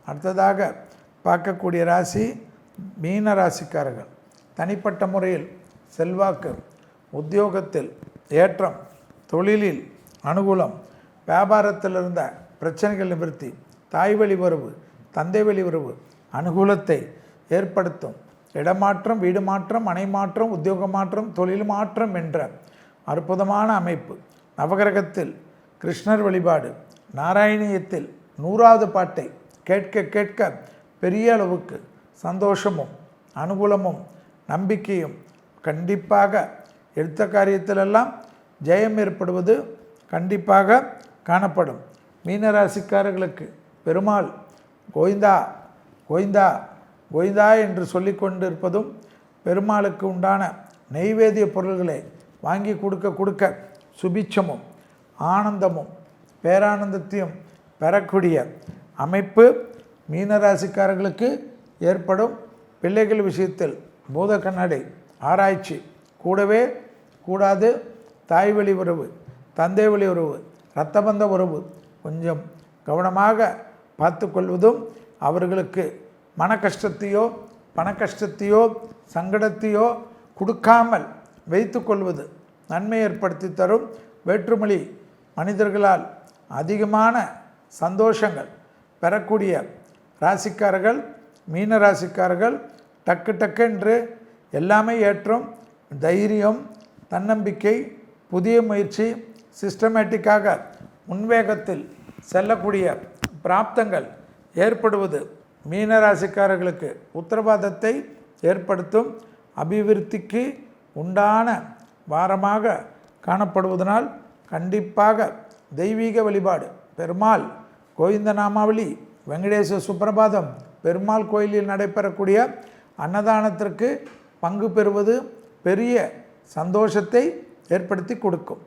அடுத்ததாக பார்க்கக்கூடிய ராசி மீன ராசிக்காரர்கள். தனிப்பட்ட முறையில் செல்வாக்கு, உத்தியோகத்தில் ஏற்றம், தொழிலில் அனுகூலம், வியாபாரத்தில் இருந்த பிரச்சனைகள் நிவர்த்தி, தாய் வழி உறவு, தந்தை வழி உறவு அனுகூலத்தை ஏற்படுத்தும். இடமாற்றம், வீடு மாற்றம், மனை மாற்றம், உத்தியோக மாற்றம், தொழில் மாற்றம் என்ற அற்புதமான அமைப்பு. நவகிரகத்தில் கிருஷ்ணர் வழிபாடு, நாராயணியத்தில் 100வது பாட்டை கேட்க கேட்க பெரிய அளவுக்கு சந்தோஷமும் அனுகூலமும் நம்பிக்கையும் கண்டிப்பாக எடுத்த காரியத்திலெல்லாம் ஜெயம் ஏற்படுவது கண்டிப்பாக காணப்படும். மீனராசிக்காரர்களுக்கு பெருமாள் கோவிந்தா கோவிந்தா கோவிந்தா என்று சொல்லி கொண்டிருப்பதும், பெருமாளுக்கு உண்டான நெய்வேதிய பொருள்களை வாங்கி கொடுக்க சுபிட்சமும் ஆனந்தமும் பேரானந்தத்தையும் பெறக்கூடிய அமைப்பு மீனராசிக்காரர்களுக்கு ஏற்படும். பிள்ளைகள் விஷயத்தில் பூத கண்ணாடி ஆராய்ச்சி கூடவே கூடாது. தாய் வழி உறவு, தந்தை வழி உறவு, இரத்தபந்த உறவு கொஞ்சம் கவனமாக பார்த்து கொள்வதும், அவர்களுக்கு மன கஷ்டத்தையோ பண கஷ்டத்தையோ சங்கடத்தையோ கொடுக்காமல் வைத்து கொள்வது நன்மை ஏற்படுத்தி தரும். வேற்றுமொழி மனிதர்களால் அதிகமான சந்தோஷங்கள் பெறக்கூடிய ராசிக்காரர்கள் மீன ராசிக்காரர்கள். டக்கு என்று எல்லாமே ஏற்றம், தைரியம், தன்னம்பிக்கை, புதிய முயற்சி, சிஸ்டமேட்டிக்காக முன்வேகத்தில் செல்லக்கூடிய பிராப்தங்கள் ஏற்படுவது மீனராசிக்காரர்களுக்கு உத்தரவாதத்தை ஏற்படுத்தும். அபிவிருத்திக்கு உண்டான வாரமாக காணப்படுவதனால் கண்டிப்பாக தெய்வீக வழிபாடு, பெருமாள் கோவிந்த நாமாவளி, வெங்கடேச சுப்பிரபாதம், பெருமாள் கோயிலில் நடைபெறக்கூடிய அன்னதானத்திற்கு பங்கு பெறுவது பெரிய சந்தோஷத்தை ஏற்படுத்தி கொடுக்கும்.